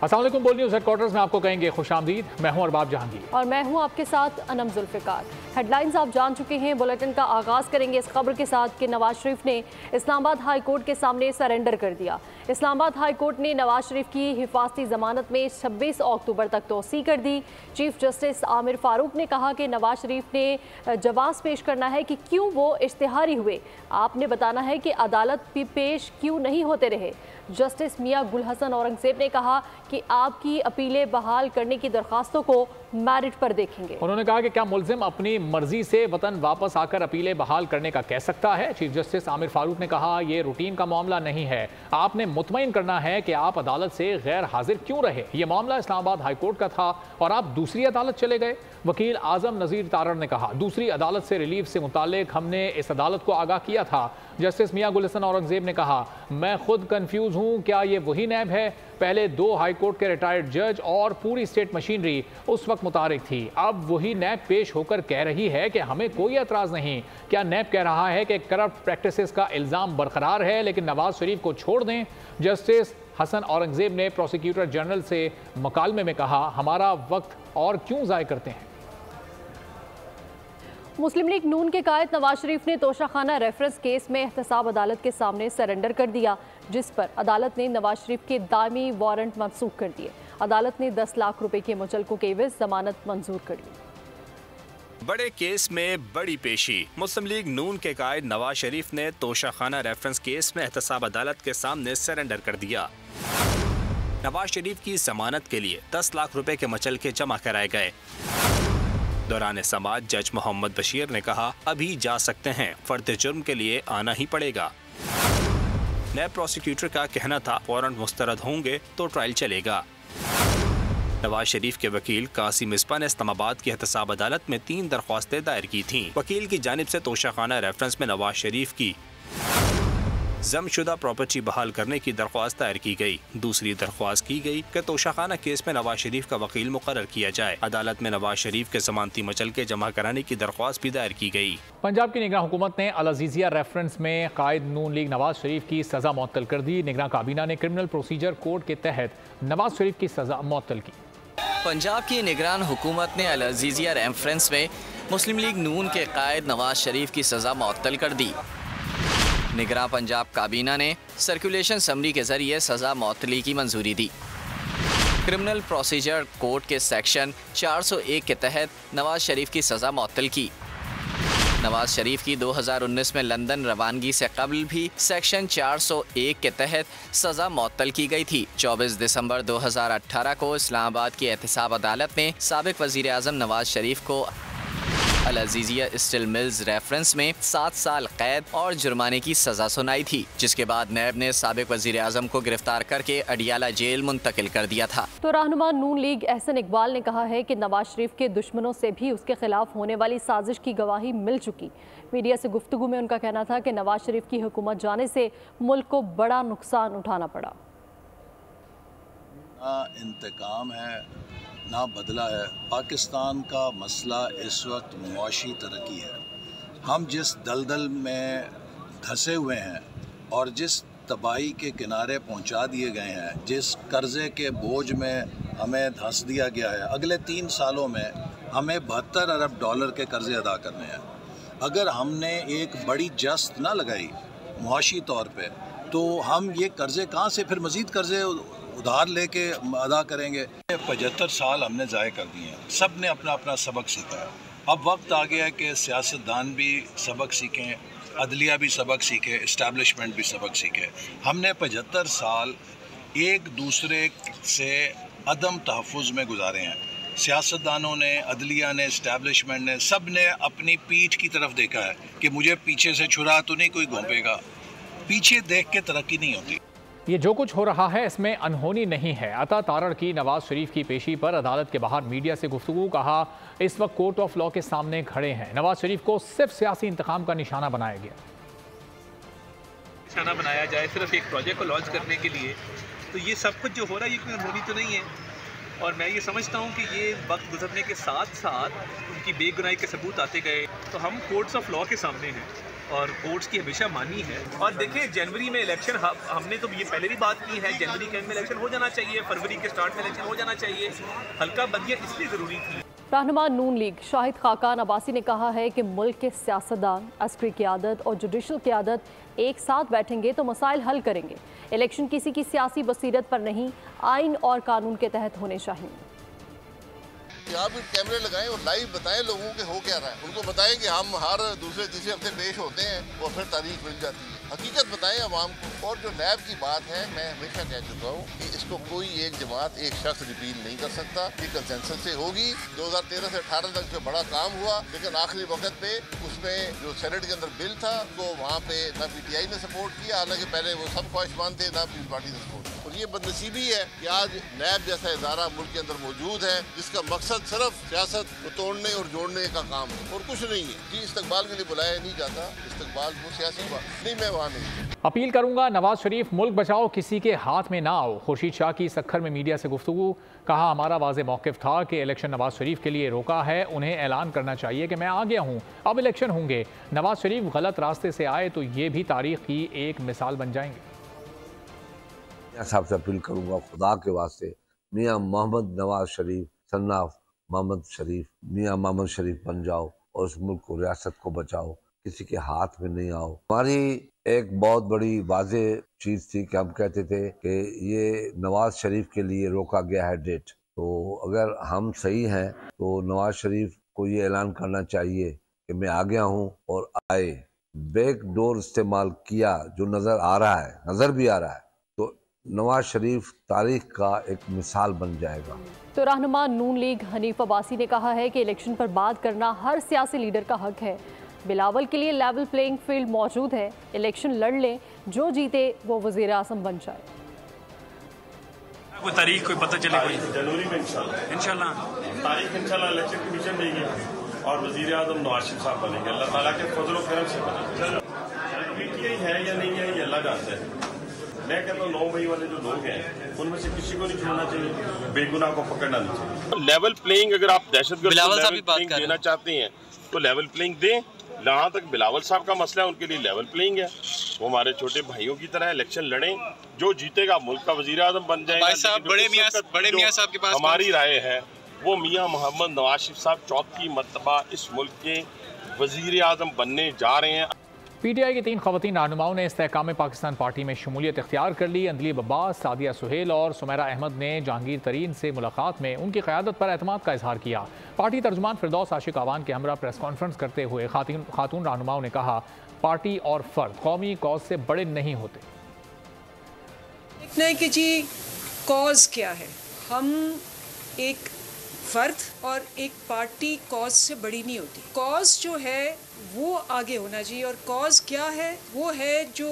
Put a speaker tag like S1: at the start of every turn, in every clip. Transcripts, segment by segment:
S1: अस्सलाम वालेकुम। बोल न्यूज़ हेडक्वार्टर्स में आपको कहेंगे खुशामदीद। मैं हूं अरबाब जहांगीर
S2: और मैं हूं आपके साथ अनम जुल्फ़िकार। हेडलाइंस आप जान चुके हैं। बुलेटिन का आगाज़ करेंगे इस खबर के साथ कि नवाज शरीफ ने इस्लामाबाद हाई कोर्ट के सामने सरेंडर कर दिया। इस्लामाबाद हाई कोर्ट ने नवाज शरीफ की हिफाजती ज़मानत में 26 अक्टूबर तक तोसी कर दी। चीफ जस्टिस आमिर फारूक ने कहा कि नवाज शरीफ ने जवाब पेश करना है कि क्यों वो इश्तिहारी हुए। आपने बताना है कि अदालत भी पेश क्यों नहीं होते रहे। जस्टिस मियां गुल हसन औरंगजेब ने कहा कि आपकी अपीलें बहाल करने की दरखास्तों को मेरिट पर देखेंगे।
S1: उन्होंने कहा कि क्या मुल्जिम अपनी मर्जी से वतन वापस आकर अपीलें बहाल करने का कह सकता है। चीफ जस्टिस आमिर फारूक ने कहा यह रूटीन का मामला नहीं है, आपने मुतमईन करना है कि आप अदालत से गैर हाजिर क्यों रहे। यह मामला इस्लामाबाद हाई कोर्ट का था और आप दूसरी अदालत चले गए। वकील आजम नज़ीर तारड़ ने कहा दूसरी अदालत से रिलीफ से मुतालिक हमने इस अदालत को आगाह किया था। जस्टिस मियां गुल हसन औरंगजेब ने कहा मैं खुद कंफ्यूज हूं, क्या ये वही नैब है। पहले 2 हाई कोर्ट के रिटायर्ड जज और पूरी स्टेट मशीनरी उस वक्त मुतारिक थी, अब वही नैब पेश होकर कह रही है कि हमें कोई एतराज़ नहीं। क्या नैब कह रहा है कि करप्ट प्रैक्टिसेस का इल्ज़ाम बरकरार है लेकिन नवाज शरीफ को छोड़ दें। जस्टिस हसन औरंगजेब ने प्रोसिक्यूटर जनरल से मुकालमे में कहा हमारा वक्त और क्यों ज़ाय करते हैं।
S2: मुस्लिम लीग नून के कायद नवाज शरीफ ने तोशाखाना रेफरेंस केस में एहतसाब अदालत के सामने सरेंडर कर दिया, जिस पर अदालत ने नवाज शरीफ के दामी वारंट मनसूख कर दिए। अदालत ने 10 लाख रुपए के मुचलकों के एवज जमानत मंजूर कर ली।
S3: बड़े केस में बड़ी पेशी। मुस्लिम लीग नून के कायद नवाज शरीफ ने तोशाखाना रेफरेंस केस में एहतसाब अदालत के सामने सरेंडर कर दिया। नवाज शरीफ की जमानत के लिए 10 लाख रुपए के मुचलके जमा कराए गए। दौरान समाज जज मोहम्मद बशीर ने कहा अभी जा सकते हैं, फर्द जुर्म के लिए आना ही पड़ेगा। नैब प्रोसिक्यूटर का कहना था वारंट मुस्तरद होंगे तो ट्रायल चलेगा। नवाज शरीफ के वकील कासिम मिसबा ने इस्लामाबाद की एहतसाब अदालत में 3 दरख्वास्तें दायर की थीं। वकील की जानिब से तोशाखाना रेफरेंस में नवाज शरीफ की जमशुदा प्रॉपर्टी बहाल करने की दरख्वास्त दायर की गई। दूसरी दरख्वास्त की गई कि तोशाखाना केस में नवाज शरीफ का वकील मुकर्रर किया जाए। अदालत में नवाज शरीफ के जमानती मुचलके जमा कराने की दरख्वास्त भी दायर की गई।
S1: पंजाब की निगरान हुकूमत ने अल अजीजिया रेफरेंस में कायद नून लीग नवाज शरीफ की सजा मुअत्तल कर दी। निगरान काबीना ने क्रिमिनल प्रोसीजर कोड के तहत नवाज शरीफ की सजा मुअत्तल की।
S4: पंजाब की निगरान हुकूमत ने अल अजीजिया रेफरेंस में मुस्लिम लीग नून के कायद नवाज शरीफ की सजा मुअत्तल कर दी। निगरान पंजाब काबीना ने सर्कुलेशन समरी के जरिए सज़ा मुअत्तली की मंजूरी दी। क्रिमिनल प्रोसीजर कोड के सेक्शन 401 के तहत नवाज शरीफ की सज़ा मुअत्तल की। नवाज शरीफ की 2019 में लंदन रवानगी से कबल भी सेक्शन 401 के तहत सज़ा मुअत्तल की गई थी। 24 दिसंबर 2018 को इस्लामाबाद की एहतसाब अदालत ने साबिक वज़ीर आज़म नवाज शरीफ को अल अजीजिया स्टील मिल्स रेफरेंस में 7 साल कैद और जुर्माने की सजा सुनाई थी, जिसके बाद नैब ने साबिक वजीर आजम को गिरफ्तार करके अडियाला जेल मुंतकिल कर दिया था।
S2: तो रहनुमा नून लीग एहसन इकबाल ने कहा है कि नवाज शरीफ के दुश्मनों से भी उसके खिलाफ होने वाली साजिश की गवाही मिल चुकी। मीडिया से गुफ्तगू में उनका कहना था कि नवाज शरीफ की हुकूमत जाने से मुल्क को बड़ा नुकसान उठाना पड़ा।
S5: इंतकाम है ना बदला है। पाकिस्तान का मसला इस वक्त मुआशी तरक्की है। हम जिस दलदल में धंसे हुए हैं और जिस तबाही के किनारे पहुंचा दिए गए हैं, जिस कर्ज़े के बोझ में हमें धंस दिया गया है, अगले 3 सालों में हमें 72 अरब डॉलर के कर्ज़े अदा करने हैं। अगर हमने एक बड़ी जस्त ना लगाई मुआशी तौर पे, तो हम ये कर्ज़े कहाँ से फिर मज़ीद कर्ज़े उधार लेके अदा करेंगे। 75 साल हमने ज़ाय कर दिए हैं। सब ने अपना अपना सबक सीखा है। अब वक्त आ गया है कि सियासतदान भी सबक सीखें, अदलिया भी सबक सीखे, इस्टेब्लिशमेंट भी सबक सीखे। हमने 75 साल एक दूसरे से अदम तहफ़्फ़ुज़ में गुजारे हैं। सियासतदानों ने, अदलिया ने, इस्टेब्लिशमेंट ने, सब ने अपनी पीठ की तरफ देखा है कि मुझे पीछे से छुरा तो नहीं कोई घोंपेगा। पीछे देख के तरक्की नहीं होती।
S1: ये जो कुछ हो रहा है इसमें अनहोनी नहीं है। अता तारड़ की नवाज शरीफ की पेशी पर अदालत के बाहर मीडिया से गुफ्तगू। कहा इस वक्त कोर्ट ऑफ लॉ के सामने खड़े हैं। नवाज शरीफ को सिर्फ सियासी इंतकाम का निशाना बनाया गया।
S6: निशाना बनाया जाए सिर्फ एक प्रोजेक्ट को लॉन्च करने के लिए, तो ये सब कुछ जो हो रहा है ये कोई अनहोनी तो नहीं है। और मैं ये समझता हूँ कि ये वक्त गुजरने के साथ साथ उनकी बेगुनाही के सबूत आते गए, तो हम कोर्ट्स ऑफ लॉ के सामने हैं। और कोर्ट्स की हमेशा मानी है। और देखिए जनवरी में इलेक्शन, हमने तो ये पहले भी बात की है, जनवरी के एंड में इलेक्शन हो जाना चाहिए, फरवरी के स्टार्ट में इलेक्शन हो जाना चाहिए। हल्का बंदियाँ इसलिए ज़रूरी थी।
S2: रहनुमा नून लीग शाहिद खाकान अब्बासी ने कहा है कि मुल्क के सियासतदान अस्करी क़यादत और जुडिशल क़यादत एक साथ बैठेंगे तो मसाइल हल करेंगे। इलेक्शन किसी की सियासी बसीरत पर नहीं, आइन और कानून के तहत होने चाहिए।
S7: आप कैमरे लगाएं और लाइव बताएं लोगों के हो क्या रहा है, उनको बताएं कि हम हर दूसरे तीसरे हफ्ते पेश होते हैं और फिर तारीख मिल जाती है। हकीकत बताएं अवाम को। और जो नैब की बात है, मैं हमेशा कह चुका हूँ कि इसको कोई एक जमात एक शख्स रिपील नहीं कर सकता। ये कंसेंसस से होगी। 2013 से 18 तक जो बड़ा काम हुआ, लेकिन आखिरी वक्त पे उसमें जो सेनेट के अंदर बिल था तो वहाँ पे ना PTI ने सपोर्ट किया, हालांकि पहले वो सब ख्वाहिशमंद थे, ना पीपल्स पार्टी ने सपोर्ट किया। और ये बदनसीबी है कि आज नैब जैसा इदारा मुल्क के अंदर मौजूद है जिसका मकसद सिर्फ सियासत को तोड़ने और जोड़ने का काम है और कुछ नहीं है। जी इस्तकबाल के लिए बुलाया नहीं जाता, इस्तकबाल वो सियासी बात नहीं, मैं वहाँ नहीं।
S1: अपील करूंगा नवाज शरीफ मुल्क बचाओ किसी के हाथ में ना आओ। खुर्शीद शाह की सक्खर में मीडिया से गुफ्तगू, कहा हमारा वाज़े मौक़िफ़ था कि इलेक्शन नवाज शरीफ के लिए रोका है, उन्हें ऐलान करना चाहिए कि मैं आ गया हूँ, अब इलेक्शन होंगे। नवाज शरीफ गलत रास्ते से आए तो ये भी तारीख की एक मिसाल बन जाएंगे।
S8: साहब से अपील करूंगा खुदा के वास्ते, मियाँ मोहम्मद नवाज शरीफ सन्नाफ मोहम्मद शरीफ, मियाँ मोहम्मद शरीफ बन जाओ और उस मुल्क को, रियासत को बचाओ, किसी के हाथ में नहीं आओ। हमारी एक बहुत बड़ी वाज़े चीज़ थी कि हम कहते थे कि ये नवाज शरीफ के लिए रोका गया है डेट। तो अगर हम सही हैं तो नवाज शरीफ को ये ऐलान करना चाहिए कि मैं आ गया हूँ और आए। बैक डोर इस्तेमाल किया जो नज़र आ रहा है, नज़र भी आ रहा है, तो नवाज शरीफ तारीख का एक मिसाल बन जाएगा।
S2: तो रहनुमा नून लीग हनीफ अब्बासी ने कहा है कि इलेक्शन पर बात करना हर सियासी लीडर का हक है। बिलावल के लिए लेवल प्लेइंग फील्ड मौजूद है, इलेक्शन लड़ लें, जो जीते वो वज़ीर आज़म बन जाए।
S9: कोई तारीख कोई पता चले, कोई
S10: जनवरी में इंशाल्लाह तारीख इंशाल्लाह इलेक्शन कमीशन देगी और वज़ीर आज़म नवाज शरीफ साहब बनेंगे। अल्लाह ताला के फजल व करम से बनेंगे। है या नहीं है ये अल्लाह जानता है। मैं कहता हूँ 9 मई वाले जो लोग हैं उनमें से किसी को नहीं चुनना चाहिए, बेगुनाह को पकड़ना नहीं चाहिए। लेवल प्लेइंग, अगर आप दहशतगर्द लेवल प्लेइंग देना चाहते हैं तो लेवल प्लेइंग दें। जहाँ तक बिलावल साहब का मसला है उनके लिए लेवल प्लेइंग है, वो हमारे छोटे भाइयों की तरह इलेक्शन लड़ें, जो जीतेगा मुल्क का वजीर आजम बन जाएगा। बड़े मियां साहब के पास हमारी राय है वो मियाँ मोहम्मद नवाज शरीफ साहब चौथी मरतबा इस मुल्क के वजीर आजम बनने जा रहे हैं।
S1: PTI की 3 खवातीन रहनुमाओं ने इस्तेहकाम पाकिस्तान पार्टी में शमूलियत इख्तियार कर ली। अंदलीब अब्बास, सादिया सुहेल और सुमेरा अहमद ने जहांगीर तरीन से मुलाकात में उनकी क़यादत पर एतमाद का इजहार किया। पार्टी तर्जुमान फिरदौस आशिक आवान के हमरा प्रेस कॉन्फ्रेंस करते हुए खातून रहनुमाओं ने कहा, पार्टी और फर्द कौमी कौज से बड़े नहीं होते।
S11: देखना है कि जी कॉज क्या है। हम एक फर्द और एक पार्टी कॉज से बड़ी नहीं होती। कॉज जो है वो आगे होना चाहिए, और कॉज क्या है? वो है जो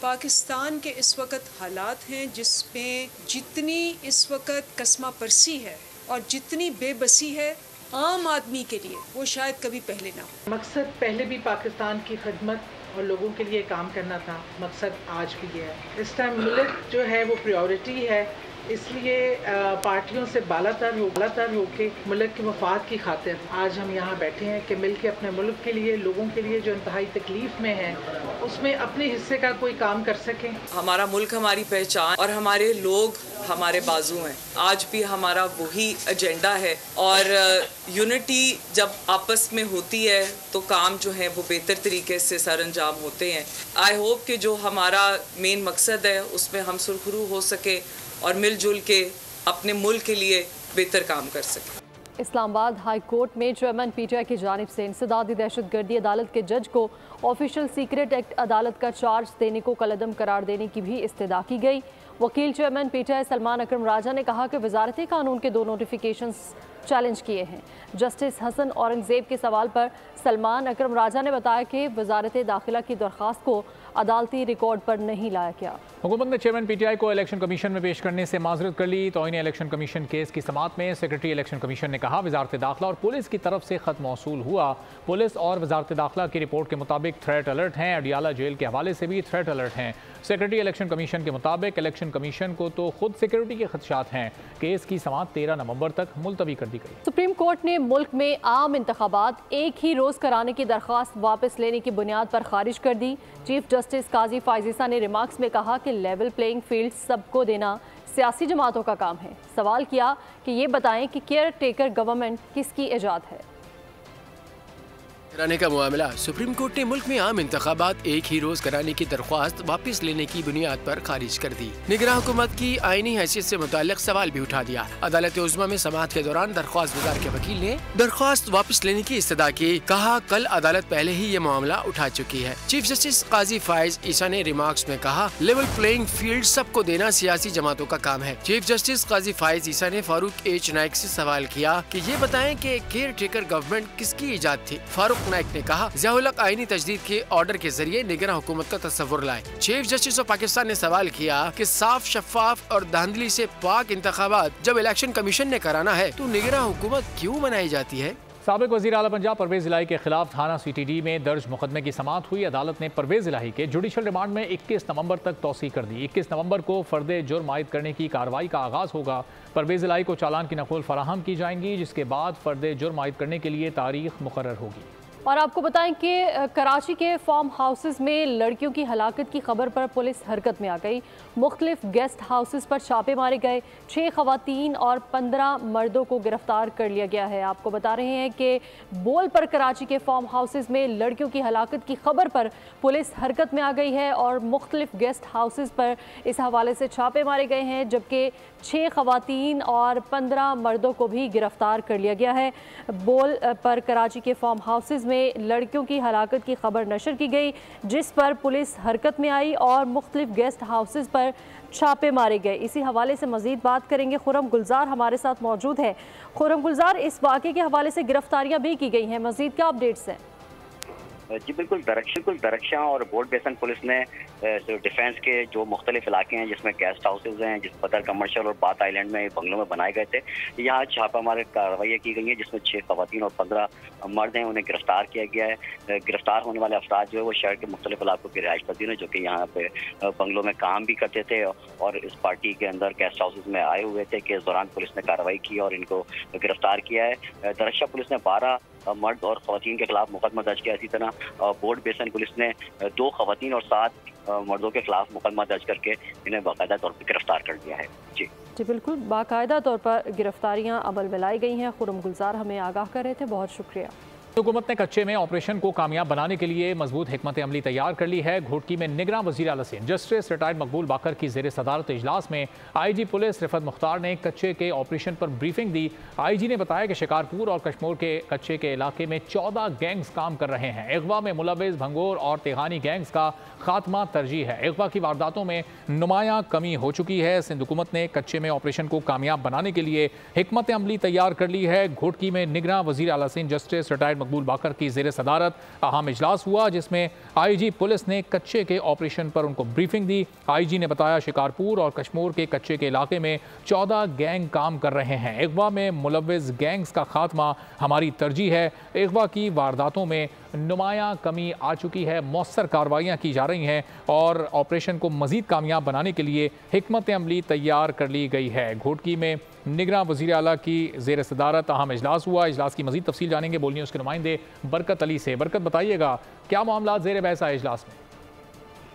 S11: पाकिस्तान के इस वक्त हालात हैं, जिसमें जितनी इस वक्त कस्मा परसी है और जितनी बेबसी है आम आदमी के लिए, वो शायद कभी पहले ना हो।
S12: मकसद पहले भी पाकिस्तान की खिदमत और लोगों के लिए काम करना था, मकसद आज भी है। इस टाइम मुल्क जो है वो प्रायोरिटी है, इसलिए पार्टियों से बालातर हो के मुल्क के मफाद की खातिर आज हम यहाँ बैठे हैं कि मिल के अपने मुल्क के लिए, लोगों के लिए जो इंतहाई तकलीफ में है, उसमें अपने हिस्से का कोई काम कर सकें।
S11: हमारा मुल्क हमारी पहचान और हमारे लोग हमारे बाजू हैं। आज भी हमारा वही एजेंडा है, और यूनिटी जब आपस में होती है तो काम जो है वो बेहतर तरीके से सर अंजाम होते हैं। आई होप कि जो हमारा मेन मकसद है उसमें हम सुरखरू हो सके और मिलजुल के अपने मुल्क के लिए बेहतर काम कर सकें।
S2: इस्लामाबाद हाई कोर्ट में चेयरमैन PTI की जानिब से इंसदादी दहशतगर्दी अदालत के जज को ऑफिशियल सीक्रेट एक्ट अदालत का चार्ज देने को कलअदम करार देने की भी इस्तदा की गई। वकील चेयरमैन PTI सलमान अकरम राजा ने कहा कि वजारत कानून के 2 नोटिफिकेशंस चैलेंज किए हैं। जस्टिस हसन औरंगजेब के सवाल पर सलमान अकरम राजा ने बताया कि वजारत दाखिला की दरख्वास्त को अदालती रिकॉर्ड पर नहीं लाया गया।
S1: हुकूमत ने चेयरमैन PTI को इलेक्शन कमीशन में पेश करने से माजरत कर ली। तौहीन इलेक्शन कमीशन केस की समाअत में सेक्रेटरी इलेक्शन कमीशन ने कहा, वजारत दाखिला और पुलिस की तरफ से खत मौसूल हुआ। पुलिस और वजारत दाखिला की रिपोर्ट के मुताबिक थ्रेट अलर्ट हैं। अडियाला जेल के हवाले से भी थ्रेट अलर्ट हैं। सेक्रेटरी इलेक्शन कमीशन के मुताबिक इलेक्शन कमीशन को तो खुद सिक्योरिटी के खदशात हैं। केस की समाअत 13 नवंबर तक मुलतवी कर दी गई।
S2: सुप्रीम कोर्ट ने मुल्क में आम इंतखाबात एक ही रोज कराने की दरख्वास्त वापस लेने की बुनियाद पर खारिज कर दी। चीफ जस्टिस काजी फायजीसा ने रिमार्क्स में कहा कि लेवल प्लेइंग फील्ड सबको देना सियासी जमातों का काम है। सवाल किया कि ये बताएं कि केयर टेकर गवर्नमेंट किसकी इजाद है।
S9: कराने का मामला। सुप्रीम कोर्ट ने मुल्क में आम इंतखाबात एक ही रोज कराने की दरख्वास्त वापस लेने की बुनियाद पर खारिज कर दी। निगरान हुकूमत की आईनी हैसियत से मुताल्लिक सवाल भी उठा दिया। अदालत उज़्मा में समाअत के दौरान दरख्वास्त गुजार के वकील ने दरख्वास्त वापस लेने की इस्तदा की। कहा कल अदालत पहले ही ये मामला उठा चुकी है। चीफ जस्टिस काजी फायज ईसा ने रिमार्क्स में कहा लेवल प्लेइंग फील्ड सबको देना सियासी जमातों का काम है। चीफ जस्टिस काजी फायज ईसा ने फारूक एच नाइक से सवाल किया कि ये बताएं कि केयर टेकर गवर्नमेंट किसकी इजाद थी। फारूक नाइक ने कहा ज़िया-उल-हक आईनी तजदीद के ऑर्डर के जरिए निगरान हुकूमत का तस्वुर लाए। चीफ जस्टिस ऑफ पाकिस्तान ने सवाल किया कि साफ, शफाफ और धांधली से पाक इंतखाबात जब इलेक्शन कमीशन ने कराना है तो निगरान हुकूमत क्यों बनाई जाती है।
S1: साबिक वज़ीर आला पंजाब परवेज़ इलाही के खिलाफ थाना CTD में दर्ज मुकदमे की समाअत हुई। अदालत ने परवेज़ इलाही के जुडिशल रिमांड में 21 नवंबर तक तौसीह कर दी। 21 नवंबर को फर्द जुर्म आयद करने की कार्रवाई का आगाज़ होगा। परवेज़ इलाही को चालान की नक़ल फराहम की जाएंगी, जिसके बाद फर्द जुर्म आयद करने के लिए तारीख मुकर्रर होगी।
S2: और आपको बताएं कि कराची के फार्म हाउसेस में लड़कियों की हलाकत की खबर पर पुलिस हरकत में आ गई। मुख्तलिफ गेस्ट हाउसेस पर छापे मारे गए। 6 खवातीन और 15 मर्दों को गिरफ्तार कर लिया गया है। आपको बता रहे हैं कि बोल पर कराची के फार्म हाउसेस में लड़कियों की हलाकत की खबर पर पुलिस हरकत में आ गई है और मुख्तलिफ गेस्ट हाउसेस पर इस हवाले से छापे मारे गए हैं, जबकि 6 खवातीन और 15 मर्दों को भी गिरफ्तार कर लिया गया है। बोल पर कराची के फार्म हाउसेस में लड़कियों की हलाकत की खबर नशर की गई, जिस पर पुलिस हरकत में आई और मुख्तलिफ गेस्ट हाउसेस पर छापे मारे गए। इसी हवाले से मजीद बात करेंगे। खुरम गुलजार हमारे साथ मौजूद है। खुरम गुलजार, इस वाक़े के हवाले से गिरफ्तारियां भी की गई हैं, मजीद क्या अपडेट्स हैं?
S13: जी बिल्कुल, दरख्शां और बोर्ड बेसन पुलिस ने डिफेंस के जो मुख्तलिफ इलाके हैं जिसमें गेस्ट हाउसेज हैं, जिस बदर कमर्शियल और बात आइलैंड में बंगलों में बनाए गए थे, यहाँ छापामार कार्रवाइयाँ की गई हैं, जिसमें 6 खवातीन और 15 मर्द हैं, उन्हें गिरफ्तार किया गया है। गिरफ्तार होने वाले अफराद जो है वो शहर के मुख्तलिफ इलाकों के रिहाइश पजीर हैं, जो कि यहाँ पे बंगलों में काम भी करते थे और इस पार्टी के अंदर गेस्ट हाउसेज में आए हुए थे कि इस दौरान पुलिस ने कार्रवाई की और इनको गिरफ्तार किया है। दरख्शा पुलिस ने 12 मर्द और खवातीन के खिलाफ मुकदमा दर्ज किया। इसी तरह बोर्ड बेसन पुलिस ने 2 खवातीन और 7 मर्दों के खिलाफ मुकदमा दर्ज करके इन्हें बाकायदा तौर पर गिरफ्तार कर दिया है। जी
S2: बिल्कुल, बाकायदा तौर पर गिरफ्तारियां अमल में लाई गई हैं। खुरम गुलजार हमें आगाह कर रहे थे, बहुत शुक्रिया।
S1: हुकूमत ने कच्चे में ऑपरेशन को कामयाब बनाने के लिए मजबूत हिकमत अमली तैयार कर ली है। घोटकी में निगरान वज़ीर आला सिंध जस्टिस रिटायर्ड मकबूल बाकर की ज़ेर सदारत इजलास में IG पुलिस रिफत मुख्तार ने कच्चे के ऑपरेशन पर ब्रीफिंग दी। IG ने बताया कि शिकारपुर और कश्मीर के कच्चे के इलाके में 14 गैंग्स काम कर रहे हैं। अगवा में मुलविस, भंगोर और तेहानी गैंग्स का खात्मा तरजीह है। अगवा की वारदातों में नुमायां कमी हो चुकी है। सिंध हुकूमत ने कच्चे में ऑपरेशन को कामयाब बनाने के लिए हिकमत अमली तैयार कर ली है। घोटकी में निगरान वज़ीर आला सिंध जस्टिस रिटायर्ड मकबूल बाकर की ज़ेर सदारत अहम इजलास हुआ, जिसमें IG पुलिस ने कच्चे के ऑपरेशन पर उनको ब्रीफिंग दी। IG ने बताया शिकारपुर और कश्मीर के कच्चे के इलाके में 14 गैंग काम कर रहे हैं। अगवा में मुलविस गैंग्स का खात्मा हमारी तरजीह है। अगवा की वारदातों में नुमायां कमी आ चुकी है। मौसर कार्रवाइयाँ की जा रही हैं और ऑपरेशन को मज़ीद कामयाब बनाने के लिए हिकमत अमली तैयार कर ली गई है। घोटकी में निगरान वज़ीर आला की ज़ेर सदारत अहम इजलास हुआ। इजलास की मज़ीद तफसील जानेंगे बोल न्यूज़ के नुमाइंदे बरकत अली से। बरकत, बताइएगा क्या मामला ज़ेर बहस है इजलास में?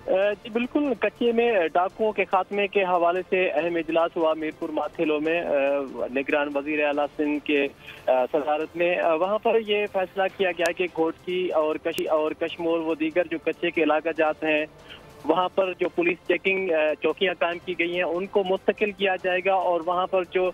S14: जी बिल्कुल, कच्चे में डाकुओं के खात्मे के हवाले से अहम इजलास हुआ मीरपुर माथेलो में निगरान वज़ीर आला सिंध के सदारत में। वहाँ पर ये फैसला किया गया कि घोटकी और कश्मीर व दीगर जो कच्चे के इलाका जाते हैं वहाँ पर जो पुलिस चेकिंग चौकियाँ कायम की गई हैं उनको मुस्तकिल किया जाएगा और वहाँ पर जो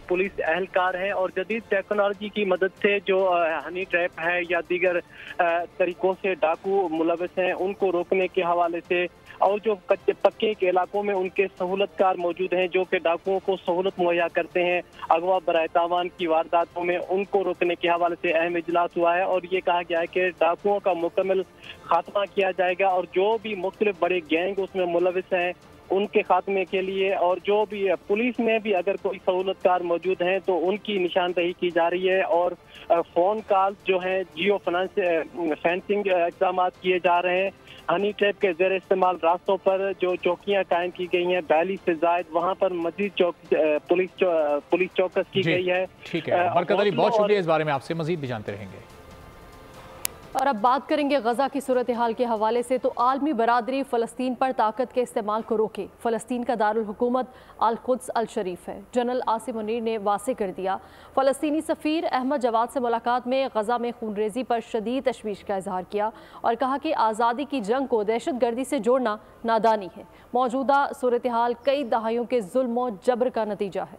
S14: पुलिस अहलकार हैं और जदीद टेक्नोलॉजी की मदद से जो हनी ट्रैप है या दीगर तरीकों से डाकू मुलविस हैं उनको रोकने के हवाले से और जो कच्चे पक्के के इलाकों में उनके सहूलतकार मौजूद हैं जो कि डाकुओं को सहूलत मुहैया करते हैं अगवा बराए तावान की वारदातों में, उनको रोकने के हवाले से अहम इजलास हुआ है और ये कहा गया है कि डाकुओं का मुकम्मल खात्मा किया जाएगा और जो भी मुख्तलिफ बड़े गैंग उसमें मुलविस हैं उनके खात्मे के लिए और जो भी पुलिस में भी अगर कोई सहूलतकार मौजूद हैं तो उनकी निशानदेही की जा रही है और फ़ोन कॉल जो है जियो फेंसिंग इक़दाम किए जा रहे हैं। हनी ट्रैप के जेर इस्तेमाल रास्तों पर जो चौकियां कायम की गई हैं 42 से ज्यादा, वहाँ पर मजीद पुलिस चौकस की गई है।
S1: ठीक है बरकत अली, बहुत शुक्रिया, इस बारे में आपसे मजीद भी जानते रहेंगे।
S2: और अब बात करेंगे गजा की सूरत हाल के हवाले से। तो आलमी बरादरी फ़लस्तीन पर ताकत के इस्तेमाल को रोके। फ़लस्तीन का दारुल हुकूमत अल कुद्स अल शरीफ है। जनरल आसिम मुनीर ने वासे कर दिया। फ़लस्तीनी सफ़ीर अहमद जवाद से मुलाकात में गजा में खूनरेज़ी पर शदीद तशवीश का इजहार किया और कहा कि आज़ादी की जंग को दहशत गर्दी से जोड़ना नादानी है। मौजूदा सूरत हाल कई दहाइयों के जुल्म और जबर का नतीजा है।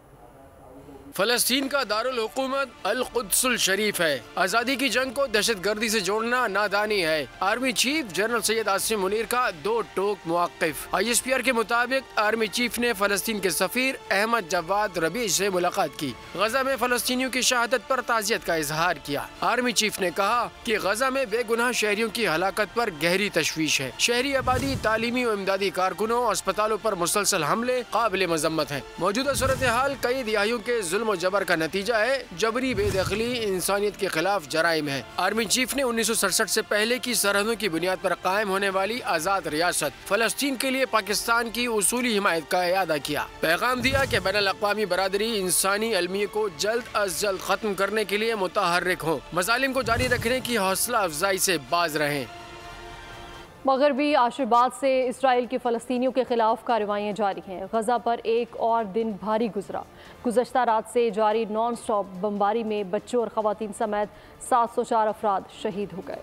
S9: फलस्तीन का दारुल हुकूमत अल कुद्स अल शरीफ है। आज़ादी की जंग को दहशत गर्दी से जोड़ना नादानी है। Army chief general Syed Asim Munir का दो टोक मुवाक़िफ़। ISPR के मुताबिक आर्मी चीफ ने फलस्तीन के सफ़ीर अहमद जवाद रबी से मुलाकात की। गजा में फलस्तीनियों की शहादत पर ताज़ियत का इजहार किया। आर्मी चीफ ने कहा कि गजा में बेगुनाह शहरियों की हलाकत पर गहरी तशवीश है। शहरी आबादी, तालीमी और इमदादी कारकुनों, अस्पतालों पर मुसलसल हमले काबिल मजम्मत है। मौजूदा सूरत हाल कई दिहाइयों के जुल्म और जबर का नतीजा है। जबरी बेदखली इंसानियत के खिलाफ जराइम है। आर्मी चीफ ने 1967 से पहले की सरहदों की बुनियाद पर कायम होने वाली आज़ाद रियासत फलस्तीन के लिए पाकिस्तान की उसूली हिमायत का इयादा किया। पैगाम दिया कि बैनुल अक़वामी बरादरी इंसानी अलमिया को जल्द अज जल्द खत्म करने के लिए मुतहर्रिक हो, मज़ालिम को जारी रखने की हौसला अफजाई से बाज रहें।
S2: मगरबी आशीर्वाद से इसराइल की फ़लस्तीनियों के खिलाफ कार्रवाइयाँ जारी हैं। गजा पर एक और दिन भारी गुजरा। गुज़श्ता रात से जारी नॉन स्टॉप बमबारी में बच्चों और ख़वातीन समेत 704 अफराद शहीद हो गए।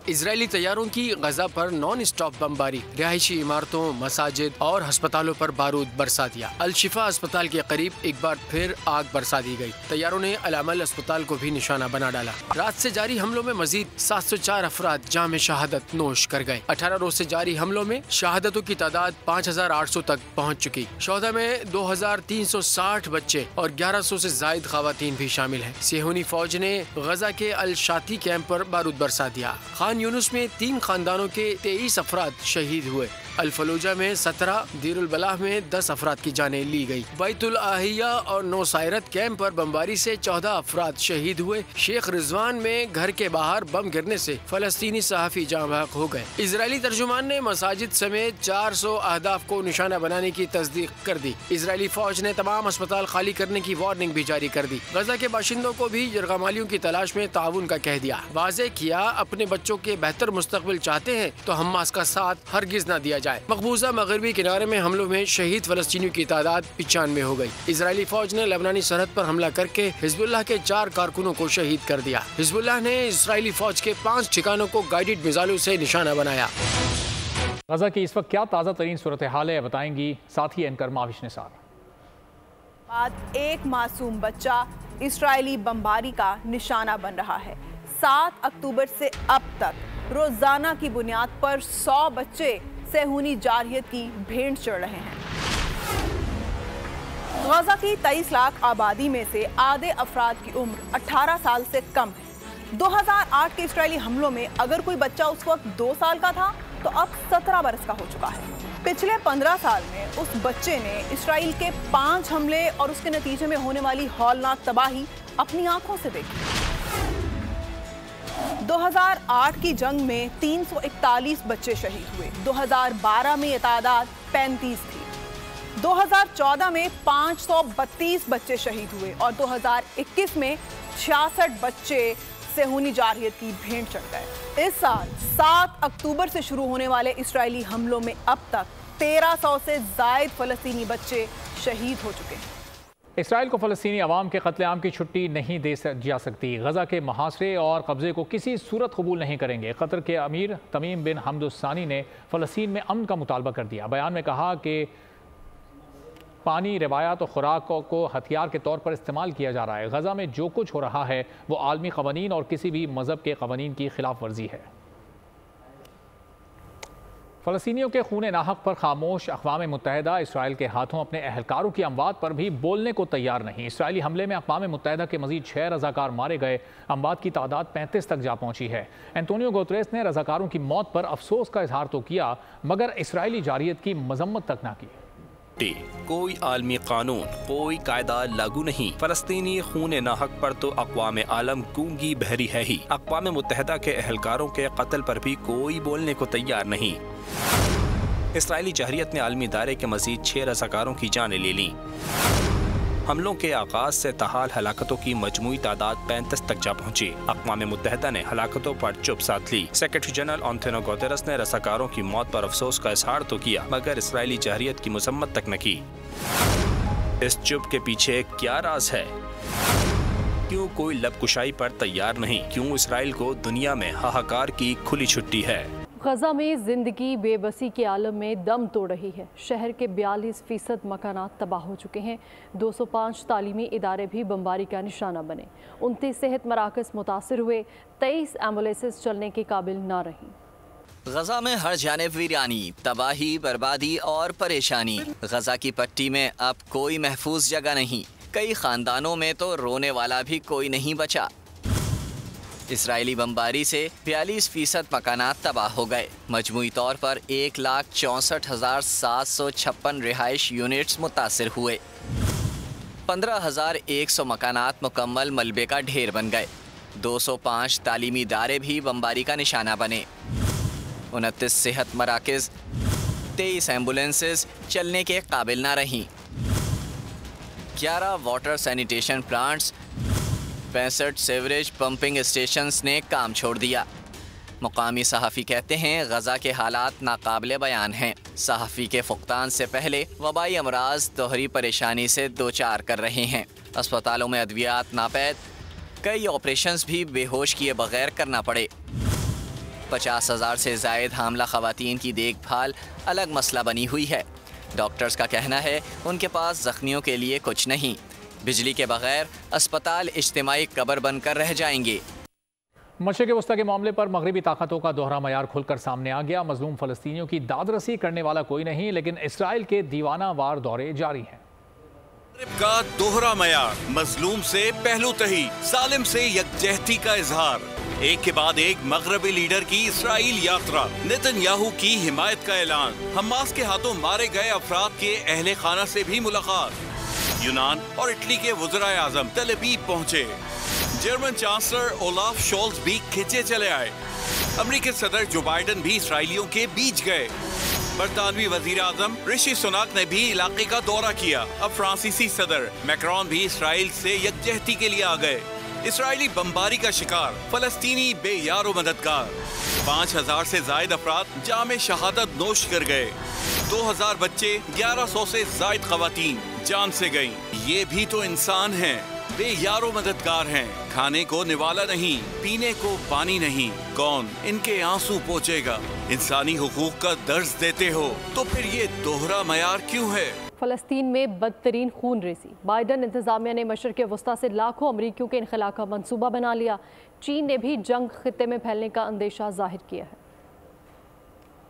S9: इजरायली तैयारों की गजा पर नॉन स्टॉप बमबारी रिहायशी इमारतों, मसाजिद और अस्पतालों पर बारूद बरसा दिया। अल शिफा अस्पताल के करीब एक बार फिर आग बरसा दी गई। तैयारों ने अल अमल अस्पताल को भी निशाना बना डाला। रात से जारी हमलों में मजीद 704 अफराद जाम शहादत नोश कर गए। 18 रोज से जारी हमलों में शहादतों की तादाद 5800 तक पहुँच चुकी। शोहदा में 2360 बच्चे और 1100 से जायद खवातीन भी शामिल है। सेहूनी फौज ने गजा के अल शाती कैंप पर बारूद बरसा दिया। खान यूनुस में 3 खानदानों के 23 अफराद शहीद हुए। अल फलूजा में 17, दीरुल बलाह में 10 अफराद की जानें ली गई। बैतुल आहिया और नौसायरत कैंप पर बमबारी से 14 अफराद शहीद हुए। शेख रिजवान में घर के बाहर बम गिरने से फलस्तीनी सहाफ़ी जाँ बहक हो गए। इजरायली तर्जुमान ने मसाजिद समेत 400 अहदाफ को निशाना बनाने की तस्दीक कर दी। इजरायली फौज ने तमाम अस्पताल खाली करने की वार्निंग भी जारी कर दी। गजा के बाशिंदों को भी यरगमालियों की तलाश में ताउन का कह दिया। वाज़े किया अपने बच्चों के बेहतर मुस्तकबिल चाहते हैं तो हमास का साथ हरगिज न दिया जाए। मकबूजा मगरबी किनारे में हमलों में शहीद फलस्तीनियों की तादाद 95 हो गई। इजरायली फौज ने लेबनानी सरहद पर हमला करके हिजबुल्लाह के 4 कारकुनों को शहीद कर दिया। हिजबुल्लाह ने इजरायली फौज के 5 ठिकानों को गाइडेड मिसाइलों से निशाना बनाया।
S1: गजा की इस वक्त क्या ताज़ा तरीन सूरत हाल है, बताएंगी साथी एंकर माविश निसार।
S15: बाद एक मासूम बच्चा इजरायली बमबारी का निशाना बन रहा है। 7 अक्टूबर से अब तक रोजाना की बुनियाद पर 100 बच्चे सेहूनी जारहियत की भेंट चढ़ रहे हैं। गजा की 23 लाख आबादी में से आधे अफराद की उम्र 18 साल से कम है। 2008 के इजरायली हमलों में अगर कोई बच्चा उस वक्त 2 साल का था तो अब 17 बरस का हो चुका है। पिछले 15 साल में उस बच्चे ने इजराइल के 5 हमले और उसके नतीजे में होने वाली हौलनाक तबाही अपनी आंखों से देखी। 2008 की जंग में 341 बच्चे शहीद हुए। 2012 में ये तादाद 35 थी। 2014 में 532 बच्चे शहीद हुए और 2021 में 66 बच्चे सेहूनी जारहियत की भेंट चढ़ गए। इस साल 7 अक्टूबर से शुरू होने वाले इजरायली हमलों में अब तक 1300 से जायद फलस्तीनी बच्चे शहीद हो चुके हैं।
S1: इसराइल को फ़लस्तीनी अवाम के कत्लेआम की छुट्टी नहीं दे जा सकती। गजा के मुहासरे और कब्जे को किसी सूरत कबूल नहीं करेंगे। कतर के अमीर तमीम बिन हमद सानी ने फ़लस्तीन में अमन का मुतालबा कर दिया। बयान में कहा कि पानी, रवायात और खुराक को हथियार के तौर पर इस्तेमाल किया जा रहा है। गजा में जो कुछ हो रहा है वो आलमी क़वानीन और किसी भी मज़हब के क़वानीन की खिलाफ वर्जी है। फ़लस्तीनियों के खून नाहक पर खामोश अक़वाम मुत्तहिदा इसराइल के हाथों अपने अहलकारों की अमवात पर भी बोलने को तैयार नहीं। इसराइली हमले में अक़वाम मुत्तहिदा के मज़ीद 6 रज़ाकार मारे गए। अमवात की तादाद 35 तक जा पहुँची है। एंटोनियो गुतेरेस ने रज़ाकारों की मौत पर अफसोस का इजहार तो किया मगर इसराइली जारहियत की मजम्मत तक ना की।
S3: छुट्टी। कोई आलमी कानून, कोई कायदा लागू नहीं। फलस्तीनी खून नाहक पर तो अक़वाम आलम गूंगी बहरी है ही। अक़वाम मुत्तहिदा के एहलकारों के कत्ल पर भी कोई बोलने को तैयार नहीं। इसराइली जहरियत ने आलमी दायरे के मज़ीद 6 रज़ाकारों की जानें ले लीं। हमलों के आगाज से ताहाल हलाकतों की मजमूई तादाद 35 तक जा पहुंची। अक़वाम मुत्तहिदा ने हलाकतों पर चुप साध ली। सेक्रेटरी जनरल एंटोनियो गुतेरेस ने रज़ाकारों की मौत पर अफसोस का इजहार तो किया, मगर इसराइली जहरियत की मजम्मत तक न की। इस चुप के पीछे क्या राज है? क्यों कोई लबकुशाई पर तैयार नहीं? क्यों इसराइल को दुनिया में हाहाकार की खुली छुट्टी है?
S2: गजा में जिंदगी बेबसी के आलम में दम तोड़ रही है। शहर के 42% मकानात तबाह हो चुके हैं। 205 तालीमी इदारे भी बमबारी का निशाना बने। 29 सेहत मराकज़ मुतासर हुए। 23 एम्बुलेंसेस चलने के काबिल न रहीं।
S4: गजा में हर जानिब वीरानी, तबाही, बर्बादी और परेशानी। गजा की पट्टी में अब कोई महफूज जगह नहीं। कई खानदानों में तो रोने वाला भी कोई नहीं बचा। इसराइली बमबारी से 42% मकानात तबाह हो गए। मजमूई तौर पर 1,64,756 रिहाइश यूनिट्स मुतासिर हुए। 15,100 मकानात मुकम्मल मलबे का ढेर बन गए। 205 तालीमी इदारे भी बमबारी का निशाना बने। 29 सेहत मराकज़, 23 एम्बुलेंसेस चलने के काबिल ना रहीं। 11 water sanitation plants, 65 sewerage pumping stations ने काम छोड़ दिया। मुकामी सहाफ़ी कहते हैं गजा के हालात नाकाबिले बयान हैं। सहाफ़ी के फुक़दान से पहले वबाई अमराज दोहरी परेशानी से दो चार कर रहे हैं। अस्पतालों में अद्वियात नापैद, कई ऑपरेशंस भी बेहोश किए बगैर करना पड़े। 50,000 से ज़ायद हामला ख़वातीन की देखभाल अलग मसला बनी हुई है। डॉक्टर्स का कहना है उनके पास ज़ख्मियों के लिए कुछ नहीं। बिजली के बगैर अस्पताल इज्तिमाई कब्र बनकर रह जाएंगे।
S1: मशरिक़ वस्ता के मामले पर मगरबी ताकतों का दोहरा मयार खुलकर सामने आ गया। मजलूम फ़लस्तीनियों की दादरसी करने वाला कोई नहीं, लेकिन इसराइल के दीवाना वार दौरे जारी हैं।
S16: का दोहरा मयार, मजलूम से पहलू तही, जालिम से यकजहती का इजहार। एक के बाद एक मगरबी लीडर की इसराइल यात्रा, नेतन्याहू की हिमायत का ऐलान, हमास के हाथों मारे गए अफराद के अहले खाना से भी मुलाकात। यूनान और इटली के वज़ीर आज़म तेल अवीव पहुँचे। जर्मन चांसलर ओलाफ शोल्ज भी खिंचे चले आए। अमेरिकी सदर जो बाइडन भी इसराइलियों के बीच गए। बरतानवी वजीर आज़म ऋषि सुनाक ने भी इलाके का दौरा किया। अब फ्रांसीसी सदर मैक्रोन भी इसराइल से यकजहती के लिए आ गए। इसराइली बमबारी का शिकार फलस्तीनी बेयारो मददगार। 5,000 से जायद अफराद जामे शहादत नोश कर गए। 2,000 बच्चे, 1,100 से जायद खवातीन जान से गयी। ये भी तो इंसान हैं, बेयारो मददगार हैं। खाने को निवाला नहीं, पीने को पानी नहीं, कौन इनके आंसू पोंछेगा? इंसानी हुकूक का दर्ज देते हो तो फिर ये दोहरा मयार क्यों है?
S2: फ़लस्तीन में बदतरीन खून रेसी। बाइडन इंतजामिया ने मशरिक़ वस्ता से लाखों अमरीकियों के इनखला का मंसूबा बना लिया। चीन ने भी जंग खित्ते में फैलने का अंदेशा जाहिर किया है।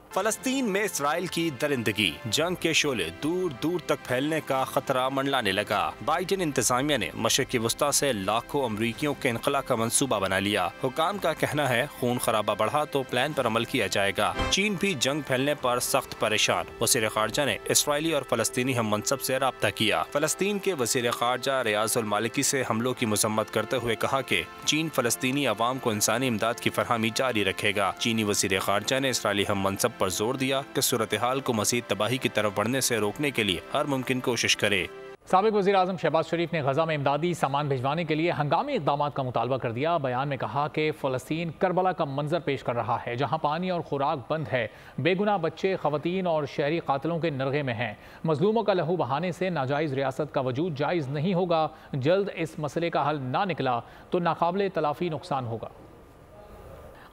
S3: फलस्तीन में इसराइल की दरिंदगी, जंग के शोले दूर दूर तक फैलने का खतरा मंडलाने लगा। बाइडन इंतजामिया ने मशरिक़ वस्ता से लाखों अमरीकियों के इनखला का मंसूबा बना लिया। हुकाम का कहना है खून खराबा बढ़ा तो प्लान पर अमल किया जाएगा। चीन भी जंग फैलने पर सख्त परेशान। वज़ीर ख़ारजा ने इसराइली और फलस्तीनी हम मनसब से राब्ता किया। फलस्तीन के वज़ीर ख़ारजा रियाज़ुल मालिकी से हमलों की मज़म्मत करते हुए कहा कि चीन फलस्तीनी अवाम को इंसानी इमदाद की फरहमी जारी रखेगा। चीनी वज़ीर ख़ारजा ने इसराइली हम मनसब पर जोर दिया कि सूरत हाल को मज़ीद तबाही की तरफ बढ़ने से रोकने के लिए हर मुमकिन कोशिश करे।
S1: साबिक़ वज़ीर आज़म शहबाज शरीफ ने गजा में इमदादी सामान भिजवाने के लिए हंगामी इक़दामात का मुतालबा कर दिया। बयान में कहा कि फ़लस्तीन करबला का मंजर पेश कर रहा है, जहाँ पानी और खुराक बंद है। बेगुनाह बच्चे, ख़वातीन और शहरी कातलों के नरगे में हैं। मजलूमों का लहू बहाने से नाजायज़ रियासत का वजूद जायज़ नहीं होगा। जल्द इस मसले का हल ना निकला तो नाकाबिले तलाफ़ी नुकसान होगा।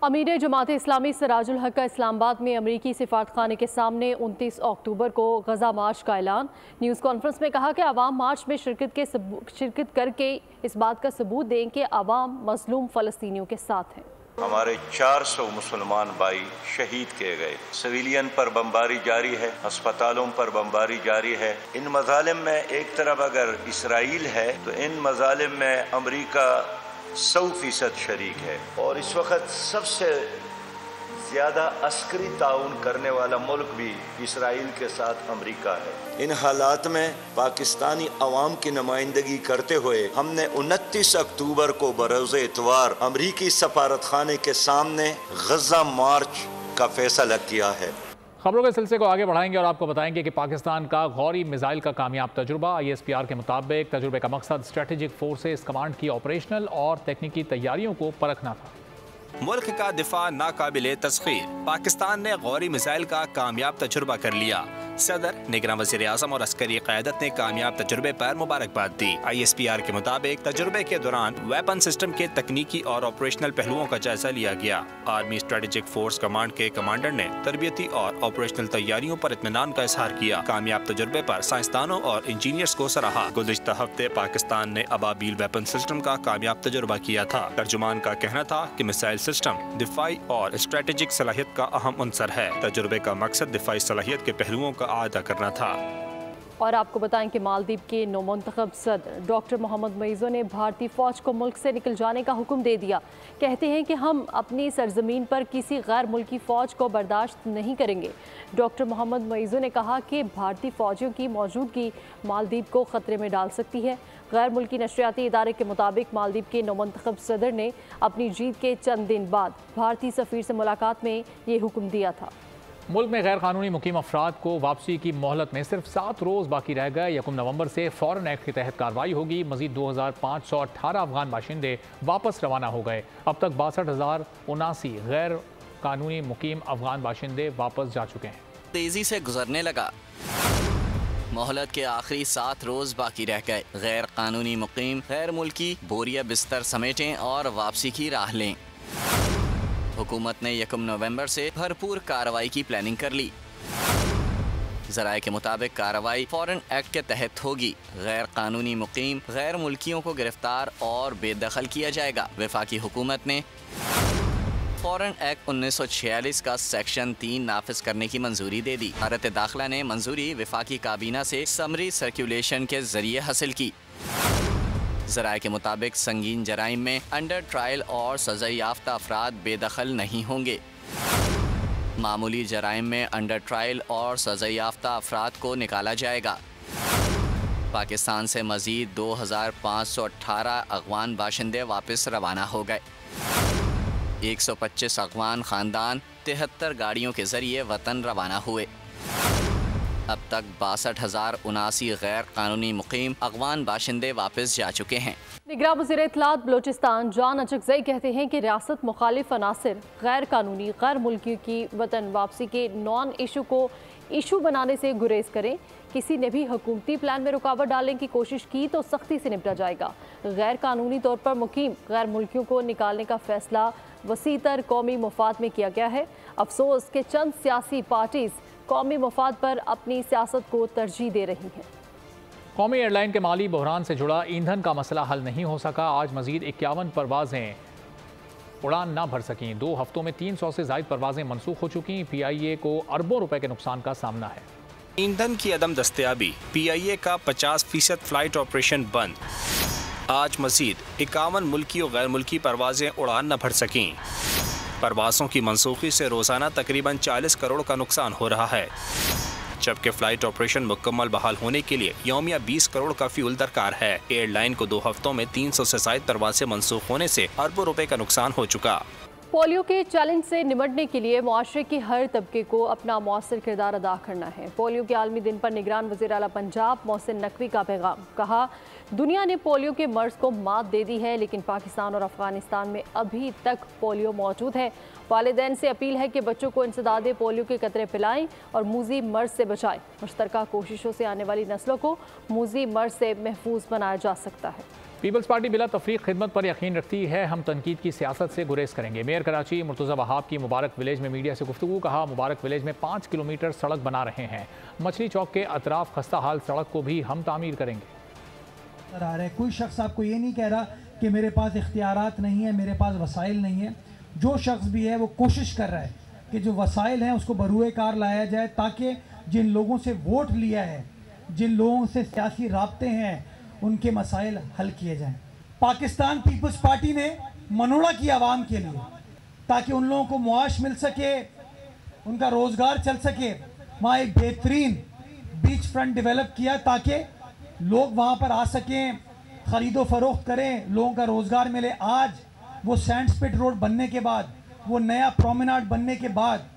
S2: अमीर जमात इस्लामी सिराजुल हक का इस्लामाबाद में अमरीकी सिफारतखाने के सामने 29 अक्टूबर को गजा मार्च का ऐलान। न्यूज़ कॉन्फ्रेंस में कहा कि आवाम मार्च में शिरकत करके इस बात का सबूत दें कि आवाम मजलूम फ़लस्तीनियों के साथ हैं।
S17: हमारे 400 मुसलमान भाई शहीद किए गए। सिविलियन पर बमबारी जारी है, अस्पतालों पर बमबारी जारी है। इन मजालिम में एक तरफ अगर इसराइल है तो इन मजालिम में अमरीका 100% शरीक है। और इस वक्त सबसे ज्यादा अस्करी ताउन करने वाला मुल्क भी इसराइल के साथ अमेरिका है। इन हालात में पाकिस्तानी अवाम की नुमाइंदगी करते हुए हमने 29 अक्टूबर को बरोज़ इतवार अमरीकी सफारत खाने के सामने गजा मार्च का फैसला किया है।
S1: खबरों के सिलसिले को आगे बढ़ाएंगे और आपको बताएंगे कि पाकिस्तान का गौरी मिसाइल का कामयाब तजुर्बा। ISPR के मुताबिक तजुर्बे का मकसद स्ट्रेटेजिक फोर्सेस कमांड की ऑपरेशनल और तकनीकी तैयारियों को परखना था।
S3: मुल्क का दिफा नाकाबिले तस्खीर। पाकिस्तान ने गौरी मिसाइल का कामयाब तजुर्बा कर लिया। सदर, निगरान वज़ीर आज़म और अस्करी क़यादत ने कामयाब तजुर्बे पर मुबारकबाद दी। ISPR के मुताबिक तजुर्बे के दौरान वेपन सिस्टम के तकनीकी और ऑपरेशनल पहलुओं का जायजा लिया गया। आर्मी स्ट्रेटेजिक फोर्स कमांड के कमांडर ने तरबियती और ऑपरेशनल तैयारियों पर इत्मीनान का इजहार किया। कामयाब तजुर्बे पर साइंसदानों और इंजीनियर्स को सराहा। गुज़िश्ता हफ्ते पाकिस्तान ने अबाबील वेपन सिस्टम का कामयाब तजुर्बा किया था। तर्जुमान का कहना था कि मिसाइल सिस्टम दिफाई और स्ट्रेटेजिक सलाहियत का अहम अंसर है। तजुर्बे का मकसद दिफाई सलाहियत के पहलुओं का आदा करना था।
S2: और आपको बताएं कि मालदीव के नौमुंतखब सदर डॉक्टर मोहम्मद मईज़ो ने भारतीय फ़ौज को मुल्क से निकल जाने का हुक्म दे दिया। कहते हैं कि हम अपनी सरजमीन पर किसी गैर मुल्की फ़ौज को बर्दाश्त नहीं करेंगे। डॉक्टर मोहम्मद मईज़ो ने कहा कि भारतीय फ़ौजियों की मौजूदगी मालदीव को ख़तरे में डाल सकती है। गैर मुल्की नशरियाती इदारे के मुताबिक मालदीव के नौमुंतखब सदर ने अपनी जीत के चंद दिन बाद भारतीय सफ़ीर से मुलाकात में ये हुक्म दिया था।
S1: मुल्क में गैर कानूनी मुकीम अफराद को वापसी की मोहलत में सिर्फ 7 रोज़ बाकी रह गए। 1 नवंबर से फॉरेन एक्ट के तहत कार्रवाई होगी। मजीद 2518 अफगान बाशिंदे वापस रवाना हो गए। अब तक 62,079 गैर कानूनी मुकीम अफगान बाशिंदे वापस जा चुके हैं।
S4: तेजी से गुजरने लगा। मोहलत के आखिरी 7 रोज बाकी रह गए। गैर कानूनी मुकीम गैर मुल्की बोरिया बिस्तर समेटें और वापसी की राह लें। हुकूमत ने 1 नवंबर से भरपूर कार्रवाई की प्लानिंग कर ली। ज़राए के मुताबिक कार्रवाई फॉरेन एक्ट के तहत होगी। गैर कानूनी मुकीम गैर मुल्कियों को गिरफ्तार और बेदखल किया जाएगा। वफाकी हुकूमत ने फॉरेन एक्ट 1946 का सेक्शन 3 नाफिज करने की मंजूरी दे दी। भारत दाखिला ने मंजूरी वफाकी काबीना से समरी सर्कुलेशन के जरिए हासिल की। ज़राए के मुताबिक संगीन जराइम में अंडर ट्रायल और सज़ा याफ्ता अफराद बेदखल नहीं होंगे। मामूली जराइम में अंडर ट्रायल और सज़ा याफ्ता अफराद को निकाला जाएगा। पाकिस्तान से मज़ीद 2518 अफ़गान बाशिंदे वापस रवाना हो गए। 125 अफ़गान ख़ानदान 73 गाड़ियों के ज़रिए वतन रवाना हुए। अब तक 62,079 गैर कानूनी मुकीम अफ़गान बाशिंदे वापस जा चुके हैं।
S2: निगरान वज़ीर इत्तलात बलोचिस्तान जान अचकज़ई कहते हैं कि रियासत मुखालिफ अनासिर गैर कानूनी गैर मुल्कियों की वतन वापसी के नॉन इशू को इशू बनाने से गुरेज करें। किसी ने भी हुकूमती प्लान में रुकावट डालने की कोशिश की तो सख्ती से निपटा जाएगा। गैर कानूनी तौर पर मुकीम गैर मुल्कियों को निकालने का फैसला वसीतर कौमी मुफाद में किया गया है। अफसोस के चंद सियासी पार्टीज कौमी मुफाद पर अपनी सियासत को तरजीह दे रही हैं।
S1: कौमी एयरलाइन के माली बहरान से जुड़ा ईंधन का मसला हल नहीं हो सका। आज मजीद 51 परवाजें उड़ान ना भर सकीं। 2 हफ्तों में 300 से ज़ायद परवाजें मनसूख हो चुकी। PIA को अरबों रुपए के नुकसान का सामना है।
S3: ईंधन की अदम दस्तयाबी, PIA का 50% फ्लाइट ऑपरेशन बंद। आज मजीद 51 मुल्की और गैर मुल्की परवाजें उड़ान न भर सकीं। परवाज़ों की मनसूखी से रोज़ाना तकरीबन 40 करोड़ का नुकसान हो रहा है, जबकि फ़्लाइट ऑपरेशन मुकम्मल बहाल होने के लिए यौमिया 20 करोड़ का फ्यूल दरकार है। एयरलाइन को 2 हफ्तों में 300 से ज़ायद परवाज़ें मनसूख होने से अरबों रुपए का नुकसान हो चुका।
S2: पोलियो के चैलेंज से निपटने के लिए मुआशरे के हर तबके को अपना मौसर किरदार अदा करना है। पोलियो के आलमी दिन पर निगरान वज़ीर आला पंजाब मोहसिन नकवी का पैगाम। कहा, दुनिया ने पोलियो के मर्ज को मात दे दी है, लेकिन पाकिस्तान और अफगानिस्तान में अभी तक पोलियो मौजूद है। वालिदैन से अपील है कि बच्चों को इंसदादे पोलियो के कतरे पिलाएं और मूजी मर्ज से बचाएं। मुश्तरका कोशिशों से आने वाली नस्लों को मूजी मर्ज से महफूज बनाया जा सकता है।
S1: पीपल्स पार्टी बिला तफरीक खिदमत पर यकीन रखती है। हम तनकीद की सियासत से गुरेज करेंगे। मेयर कराची मुर्तज़ा वहाब की मुबारक विलेज में मीडिया से गुफ्तगू। कहा, मुबारक विलेज में 5 किलोमीटर सड़क बना रहे हैं। मछली चौक के अतराफ खस्ता हाल सड़क को भी हम तामीर करेंगे।
S18: कोई शख्स आपको ये नहीं कह रहा कि मेरे पास इख्तियारात नहीं है, मेरे पास वसाइल नहीं है। जो शख्स भी है वो कोशिश कर रहा है कि जो वसाइल हैं उसको बरूए कार लाया जाए, ताकि जिन लोगों से वोट लिया है, जिन लोगों से सियासी राब्ते हैं, उनके मसाइल हल किए जाएं। पाकिस्तान पीपल्स पार्टी ने मनोड़ा की आवाम के लिए ताकि उन लोगों को मुआश मिल सके, उनका रोज़गार चल सके। वहाँ एक बेहतरीन बीच फ्रंट डेवलप किया ताकि लोग वहाँ पर आ सकें, ख़रीदो फरोख्त करें, लोगों का रोज़गार मिले। आज वो सैंडस्पिट रोड बनने के बाद, वो नया प्रोमेनाड बनने के बाद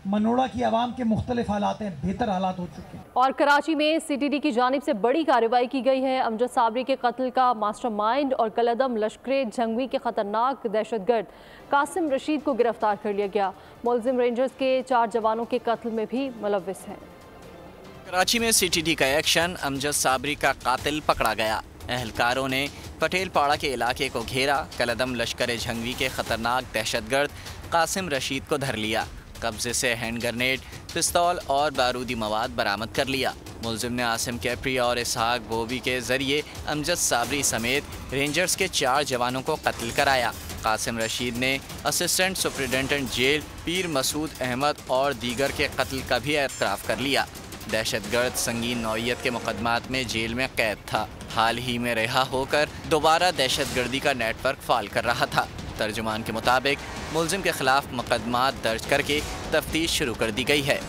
S18: मनोड़ा की आवाम के मुख्तलिफ हालात हैं, बेहतर हालात हो चुके हैं।
S2: और कराची में CTD की जानिब से बड़ी कार्रवाई की गई है। अमजद साबरी के कत्ल का मास्टरमाइंड और कलअदम लश्करे जंगवी के खतरनाक दहशतगर्द कासिम रशीद को गिरफ्तार कर लिया गया। मुलजिम रेंजर्स के 4 जवानों के कत्ल में भी मुलव्विस हैं।
S4: कराची में CTD का एक्शन, अमजद साबरी का कातिल पकड़ा गया। एहलकारों ने पटेल पाड़ा के इलाके को घेरा, कलअदम लश्कर जंगवी के खतरनाक दहशतगर्द कासिम रशीद को धर लिया। कब्जे से हैंड ग्रेनेड, पिस्तौल और बारूदी मवाद बरामद कर लिया। मुलजिम ने आसिम कैप्री और इसहाक बोबी के जरिए अमजद साबरी समेत रेंजर्स के 4 जवानों को कत्ल कराया। कासिम रशीद ने असिस्टेंट सुपरिटेंडेंट जेल पीर मसूद अहमद और दीगर के कत्ल का भी एतराफ़ कर लिया। दहशतगर्द संगीन नौइयत के मुकदमात में जेल में कैद था। हाल ही में रिहा होकर दोबारा दहशतगर्दी का नेटवर्क फाल कर रहा था। तर्जुमान के मुताबिक मुलजिम के खिलाफ मुकदमात दर्ज करके तफ्तीश शुरू कर दी गई है।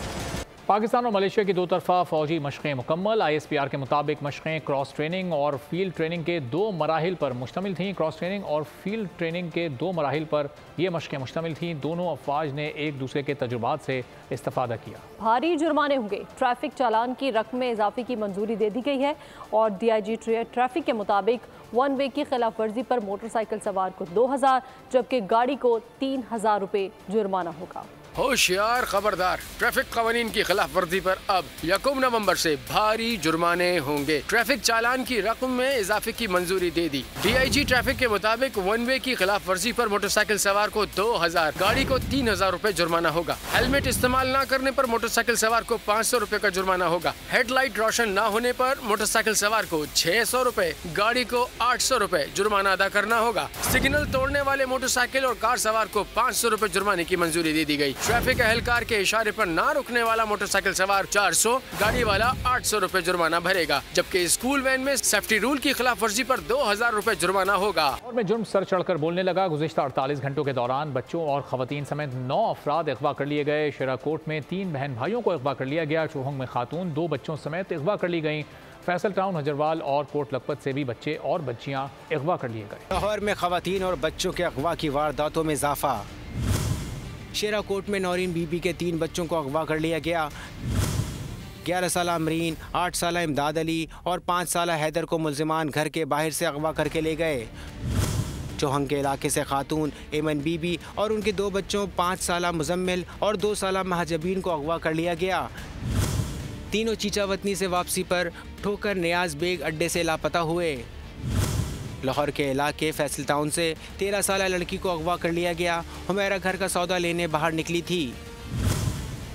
S1: पाकिस्तान और मलेशिया की 2 तरफा फौजी मशक़ें मुकम्मल। ISPR के मुताबिक मशक़ें क्रॉस ट्रेनिंग और फील्ड ट्रेनिंग के 2 मराहिल पर मुश्तमिल थीं। क्रॉस ट्रेनिंग और फील्ड ट्रेनिंग के 2 मराहिल पर ये मशक़ें मुश्तमिल थीं। दोनों अफवाज ने एक दूसरे के तजुर्बात से इस्तिफ़ादा किया।
S2: भारी जुर्माने होंगे। ट्रैफिक चालान की रकम में इजाफे की मंजूरी दे दी गई है और DIG ट्रैफिक के मुताबिक 1 वे की खिलाफ वर्जी पर मोटरसाइकिल सवार को 2000 जबकि गाड़ी को 3000 रुपये जुर्माना होगा।
S9: होशियार खबरदार, ट्रैफिक कवानीन की खिलाफ वर्जी पर अब 1 नवंबर से भारी जुर्माने होंगे। ट्रैफिक चालान की रकम में इजाफे की मंजूरी दे दी। DIG ट्रैफिक के मुताबिक 1 वे की खिलाफ वर्जी पर मोटरसाइकिल सवार को 2000, गाड़ी को 3000 रुपए जुर्माना होगा। हेलमेट इस्तेमाल न करने पर मोटरसाइकिल सवार को 500 रुपए का जुर्माना होगा। हेडलाइट रोशन न होने पर मोटरसाइकिल सवार को 600 रुपए, गाड़ी को 800 रुपए जुर्माना अदा करना होगा। सिग्नल तोड़ने वाले मोटरसाइकिल और कार सवार को 500 रुपए जुर्माने की मंजूरी दे दी गई। ट्रैफिक एहलकार के इशारे पर ना रुकने वाला मोटरसाइकिल सवार 400, गाड़ी वाला 800 रुपए जुर्माना भरेगा। जबकि स्कूल वैन में सेफ्टी रूल की खिलाफ वर्जी पर 2000 रुपए जुर्माना होगा।
S1: और में जुर्म सर चढ़कर बोलने लगा। गुज़िश्ता 48 घंटों के दौरान बच्चों और खवातीन समेत 9 अफराद अगवा कर लिए गए। शेराकोट में 3 बहन भाइयों को अगवा कर लिया गया। चोहंग में खातून 2 बच्चों समेत अगवा कर ली गई। फैसल टाउन, हजरवाल और कोट लखपत से भी बच्चे और बच्चियां अगवा कर लिए गए।
S19: लाहौर में खवातीन और बच्चों के अगवा की वारदातों में इजाफा। शेराकोट में नौरीन बीबी के 3 बच्चों को अगवा कर लिया गया। 11 साला अमरीन, 8 साला इमदाद अली और 5 साला हैदर को मुल्जिमान घर के बाहर से अगवा करके ले गए। चौहंग के इलाके से खातून एमन बीबी और उनके 2 बच्चों 5 साला मुजम्मिल और 2 साला महजबीन को अगवा कर लिया गया। तीनों चीचावतनी से वापसी पर ठोकर नियाज बेग अड्डे से लापता हुए। लाहौर के इलाके फैसल टाउन से 13 साला लड़की को अगवा कर लिया गया। हुमैरा घर का सौदा लेने बाहर निकली थी।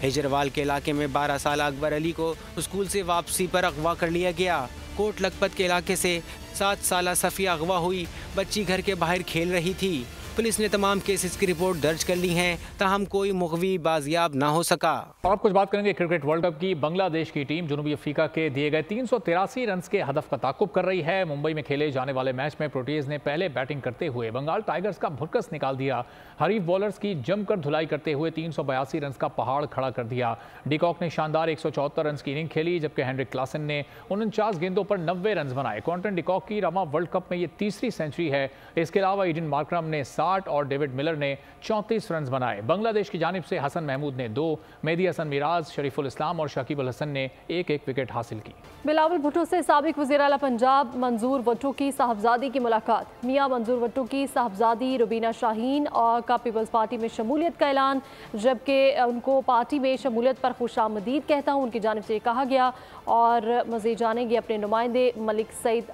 S19: हिजरवाल के इलाके में 12 साला अकबर अली को स्कूल से वापसी पर अगवा कर लिया गया। कोट लखपत के इलाके से 7 साला सफ़िया अगवा हुई। बच्ची घर के बाहर खेल रही थी। पुलिस ने तमाम केसेस की रिपोर्ट दर्ज कर ली है, ताहम कोई मुग़वी बाजियाब ना हो सका।
S1: और कुछ बात करेंगे क्रिकेट वर्ल्ड कप की। बांग्लादेश की टीम जनूबी अफ्रीका के दिए गए 383 रन के हदफ का ताकुब कर रही है। मुंबई में खेले जाने वाले मैच में प्रोटीज ने पहले बैटिंग करते हुए बंगाल टाइगर्स का भुरकस निकाल दिया। हरीफ बॉलर्स की जमकर धुलाई करते हुए 382 रन का पहाड़ खड़ा कर दिया। डिकॉक ने शानदार 174 रन की इनिंग खेली, जबकि हेनरिक क्लासन ने 49 गेंदों पर 90 रन बनाए। क्वांटन डिकॉक की रमा वर्ल्ड कप में ये तीसरी सेंचुरी है। इसके अलावा ईडन मार्करम ने 60 और डेविड मिलर ने 34 रन बनाए। बांग्लादेश की जानिब से हसन महमूद ने 2, मेहदी हसन मिराज, शरीफुल इस्लाम और शकीब अल हसन ने 1-1 विकेट हासिल की।
S2: बिलावल भुट्टो से साबिक वज़ीर आला पंजाब मंजूर भुट्टो की साहबजादी की मुलाकात। मियां मंजूर भुट्टो की साहबजादी रुबीना शाहीन और का पीपल्स पार्टी में शमूलियत का ऐलान, जबकि उनको पार्टी में शमूलियत पर खुशामदीद कहता हूँ उनकी जानिब से कहा गया। और मज़ीद जानेंगे अपने नुमाइंदे मलिक सईद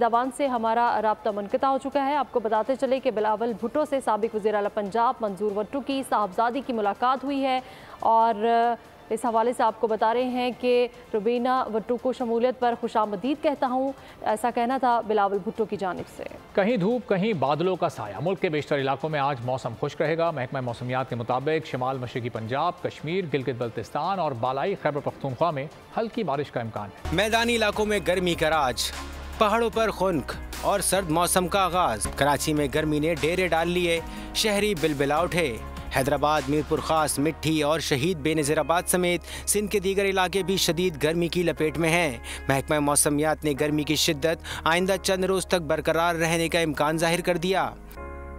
S2: अवान से हमारा राब्ता मुनक़ता हो चुका है। आपको बताते चले कि बिलावल भुट्टो से साबिक वज़ीर आला पंजाब मंजूर भुट्टो की साहबजादी की मुलाकात हुई है और इस हवाले से आपको बता रहे हैं कि रुबीना भुट्टो को शमूलियत पर खुशामदीद कहता हूँ, ऐसा कहना था बिलावल भुट्टो की जानिब से।
S1: कहीं धूप कहीं बादलों का साया। मुल्क के बेशतर इलाकों में आज मौसम खुश्क रहेगा। महकमा मौसमियात के मुताबिक शिमाल मशरकी पंजाब, कश्मीर, गिलगित बल्तिस्तान और बालाई खैबर पख्तूनख्वा में हल्की बारिश का इम्कान है।
S19: मैदानी इलाकों में गर्मी का राज, पहाड़ों पर खुनक, और सर्द मौसम का आगाज। कराची में गर्मी ने डेरे डाल लिए, शहरी बिलबिला उठे। हैदराबाद, मीरपुर खास, मिट्टी और शहीद बेनज़ीराबाद समेत सिंध के दीगर इलाके भी शदीद गर्मी की लपेट में हैं। महकमा मौसमियात ने गर्मी की शिद्दत आइंदा चंद रोज़ तक बरकरार रहने का इम्कान जाहिर कर दिया।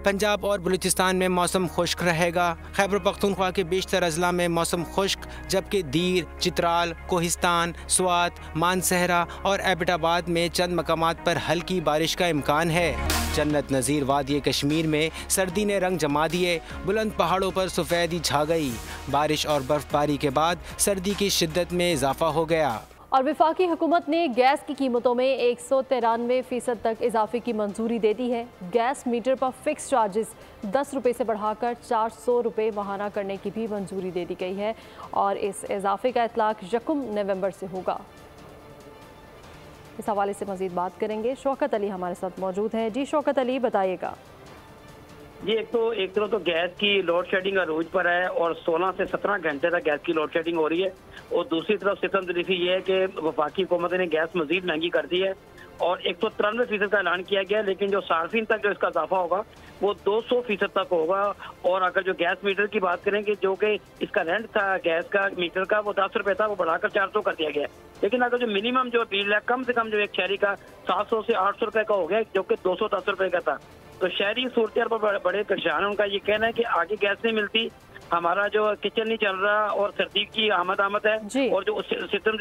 S19: पंजाब और बलूचिस्तान में मौसम खुश्क रहेगा। खैबर पख्तूनख्वा के बेशतर अजला में मौसम खुश्क, जबकि दीर, चित्राल, कोहिस्तान, स्वात, मानसहरा और एबटाबाद में चंद मकामात पर हल्की बारिश का इम्कान है। जन्नत नज़ीर वादी कश्मीर में सर्दी ने रंग जमा दिए, बुलंद पहाड़ों पर सफ़ेदी छा गई। बारिश और बर्फबारी के बाद सर्दी की शिद्दत में इजाफा हो गया।
S2: और वफाकी हुकूमत ने गैस की कीमतों में 193% तक इजाफे की मंजूरी दे दी है। गैस मीटर पर फिक्स चार्जेस 10 रुपये से बढ़ाकर 400 रुपये माहाना करने की भी मंजूरी दे दी गई है और इस इजाफे का इतलाक 1 नवंबर से होगा। इस हवाले से मजीद बात करेंगे, शौकत अली हमारे साथ मौजूद हैं। जी शौकत अली, बताइएगा।
S20: जी एक तरफ तो गैस की लोड शेडिंग अरूज पर है और 16 से 17 घंटे तक गैस की लोड शेडिंग हो रही है, और दूसरी तरफ सितम तरीफी ये है कि वफाकी हुकूमत ने गैस मजीद महंगी कर दी है और 193% का ऐलान किया गया है, लेकिन जो सार्फिन तक जो इसका इजाफा होगा वो 200% तक होगा। और अगर जो गैस मीटर की बात करें कि जो कि इसका रेंट था गैस का मीटर का वो 10 रुपये था, वो बढ़ाकर 400 कर दिया गया है। लेकिन अगर जो मिनिमम जो बिल है कम से कम जो एक शहरी का 700 से 800 रुपये का हो गया, जो कि 210 रुपये का था। तो शहरी सूरत पर बड़े परेशान है। उनका ये कहना है कि आगे गैस नहीं मिलती, हमारा जो किचन नहीं चल रहा और सर्दी की आमद है और जो सिस्टम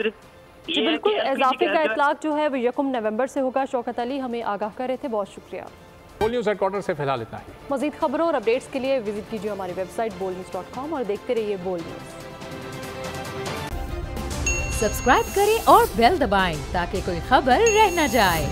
S2: बिल्कुल इजाफे का इतलाक जो है वो 1 नवंबर से होगा। शौकत अली हमें आगाह कर रहे थे, बहुत शुक्रिया।
S1: बोल न्यूज़ हेडक्वार्टर से फिलहाल इतना ही।
S2: मजीद खबरों और अपडेट्स के लिए विजिट कीजिए हमारी वेबसाइट bolnews.com और देखते रहिए बोल न्यूज़।
S21: सब्सक्राइब करें और बेल दबाएं ताकि कोई खबर रह न जाए।